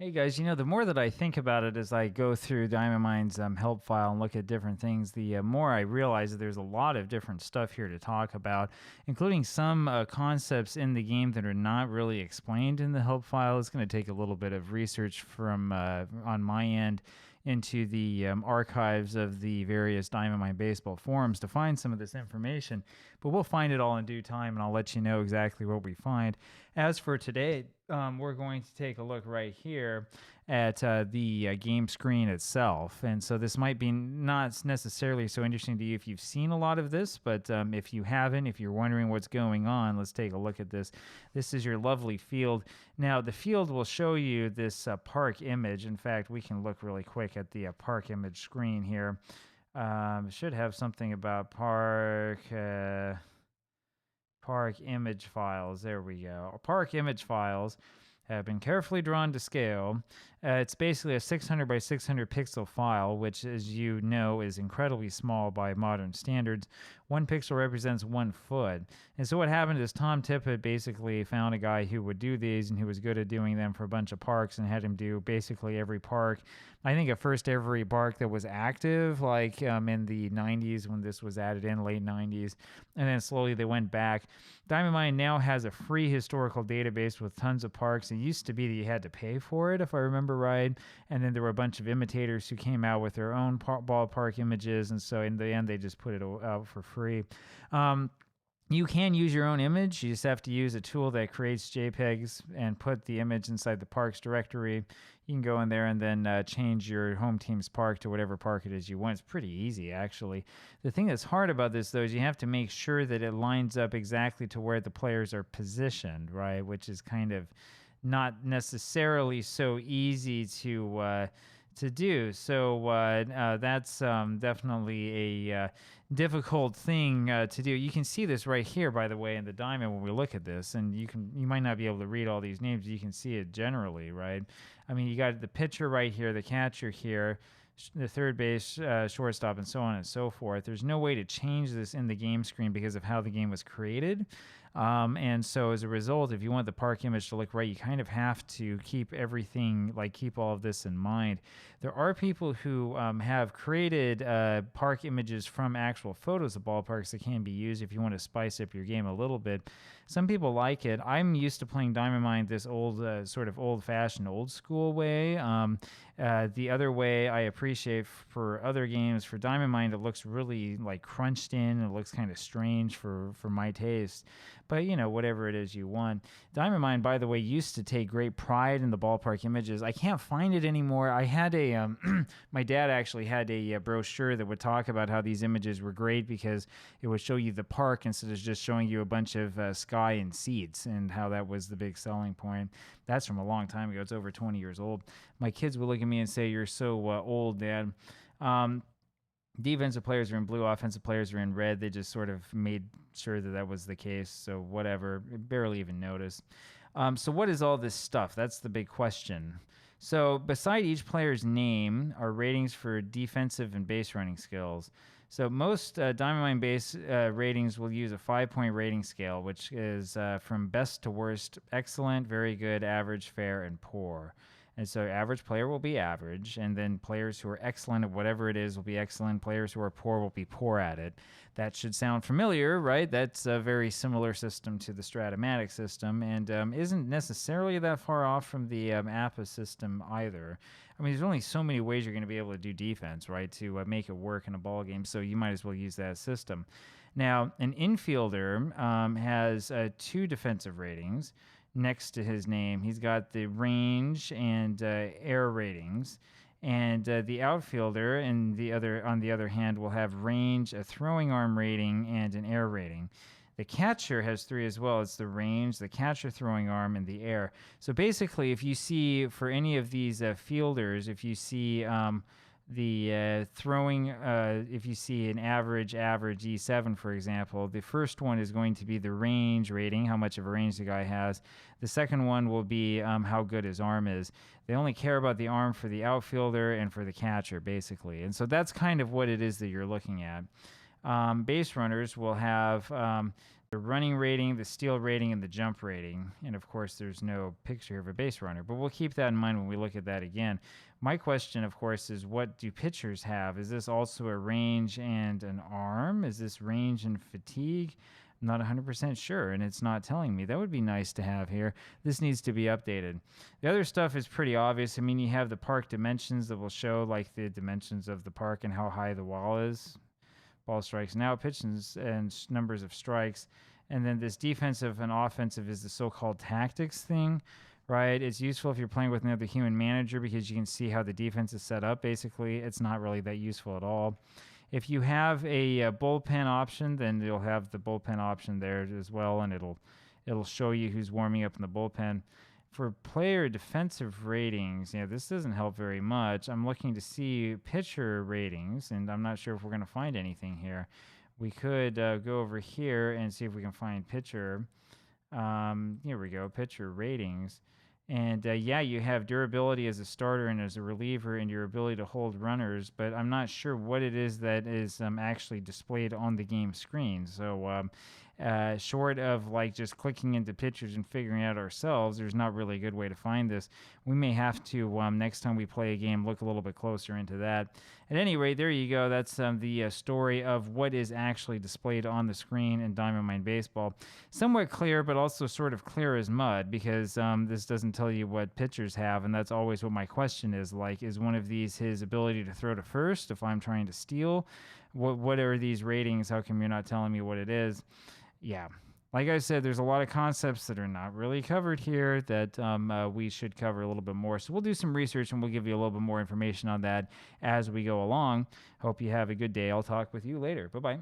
Hey guys, the more that I think about it as I go through DiamondMine's help file and look at different things, the more I realize that there's a lot of different stuff here to talk about, including some concepts in the game that are not really explained in the help file. It's going to take a little bit of research from on my end into the archives of the various DiamondMine baseball forums to find some of this information, but we'll find it all in due time, and I'll let you know exactly what we find. As for today, we're going to take a look right here at the game screen itself. And so this might be not necessarily so interesting to you if you've seen a lot of this, but if you haven't, if you're wondering what's going on, let's take a look at this. This is your lovely field. Now, the field will show you this park image. In fact, we can look really quick at the park image screen here. Should have something about park image files. There we go. Park image files have been carefully drawn to scale. It's basically a 600 by 600 pixel file, which, as you know, is incredibly small by modern standards. 1 pixel represents 1 foot. And so what happened is Tom Tippett basically found a guy who would do these, and who was good at doing them for a bunch of parks, and had him do basically every park. I think at first every park that was active, like in the 90s when this was added in, late 90s, and then slowly they went back. DiamondMine now has a free historical database with tons of parks. It used to be that you had to pay for it, if I remember right, and then there were a bunch of imitators who came out with their own ballpark images, and so in the end they just put it out for free. You can use your own image. You just have to use a tool that creates JPEGs and put the image inside the parks directory. You can go in there and then change your home team's park to whatever park it is you want. It's pretty easy, actually. The thing that's hard about this, though, is you have to make sure that it lines up exactly to where the players are positioned, right? Which is kind of not necessarily so easy to do. So that's definitely a difficult thing to do. You can see this right here, by the way, in the diamond when we look at this, and you might not be able to read all these names. You can see it generally, right? I mean, you got the pitcher right here, the catcher here, the third base, shortstop, and so on and so forth. There's no way to change this in the game screen because of how the game was created. And so as a result, if you want the park image to look right, you kind of have to keep everything, keep all of this in mind. There are people who have created park images from actual photos of ballparks that can be used if you want to spice up your game a little bit. Some people like it. I'm used to playing DiamondMine this old, sort of old-fashioned, old-school way. The other way I appreciate for other games, for DiamondMine, it looks really crunched in. It looks kind of strange for my taste. But, whatever it is you want. DiamondMine, by the way, used to take great pride in the ballpark images. I can't find it anymore. I had my dad actually had a brochure that would talk about how these images were great because it would show you the park instead of just showing you a bunch of sky and seats, and how that was the big selling point. That's from a long time ago. It's over 20 years old. My kids would look at me and say, "You're so old, Dad." Defensive players are in blue, offensive players are in red. They just sort of made sure that was the case. So whatever, barely even noticed. So what is all this stuff? That's the big question. So beside each player's name are ratings for defensive and base running skills. So most DiamondMine base ratings will use a 5-point rating scale, which is from best to worst: excellent, very good, average, fair, and poor. And so average player will be average, and then players who are excellent at whatever it is will be excellent. Players who are poor will be poor at it. That should sound familiar, right? That's a very similar system to the Strat-O-Matic system, and isn't necessarily that far off from the APBA system either. I mean, there's only so many ways you're going to be able to do defense, right, to make it work in a ball game, so you might as well use that system. Now, an infielder has 2 defensive ratings. Next to his name, he's got the range and air ratings, and the outfielder, on the other hand, will have range, a throwing arm rating, and an air rating. The catcher has 3 as well. It's the range, the catcher, throwing arm, and the air. So basically, if you see for any of these fielders, if you see the throwing, if you see an average E7, for example, the first one is going to be the range rating, how much of a range the guy has. The second one will be how good his arm is. They only care about the arm for the outfielder and for the catcher, basically. And so that's kind of what it is that you're looking at. Base runners will have the running rating, the steal rating, and the jump rating. And of course, there's no picture of a base runner, but we'll keep that in mind when we look at that again. My question, of course, is what do pitchers have? Is this also a range and an arm? Is this range and fatigue? I'm not 100% sure, and it's not telling me. That would be nice to have here. This needs to be updated. The other stuff is pretty obvious. I mean, you have the park dimensions that will show like the dimensions of the park and how high the wall is. Ball strikes now, pitches and numbers of strikes. And then this defensive and offensive is the so-called tactics thing, right? It's useful if you're playing with another human manager because you can see how the defense is set up. Basically, it's not really that useful at all. If you have a bullpen option, then you'll have the bullpen option there as well, and it'll show you who's warming up in the bullpen. For player defensive ratings, this doesn't help very much. I'm looking to see pitcher ratings, and I'm not sure if we're going to find anything here. We could go over here and see if we can find pitcher. Here we go, pitcher ratings. And you have durability as a starter and as a reliever and your ability to hold runners, but I'm not sure what it is that is actually displayed on the game screen. So short of like just clicking into pitchers and figuring it out ourselves, there's not really a good way to find this. We may have to, next time we play a game, look a little bit closer into that. At any rate, there you go. That's the story of what is actually displayed on the screen in Diamond Mine Baseball. Somewhat clear, but also sort of clear as mud, because this doesn't tell you what pitchers have, and that's always what my question is. Like, is one of these his ability to throw to first if I'm trying to steal? What are these ratings? How come you're not telling me what it is? Yeah. Like I said, there's a lot of concepts that are not really covered here that we should cover a little bit more. So we'll do some research and we'll give you a little bit more information on that as we go along. Hope you have a good day. I'll talk with you later. Bye-bye.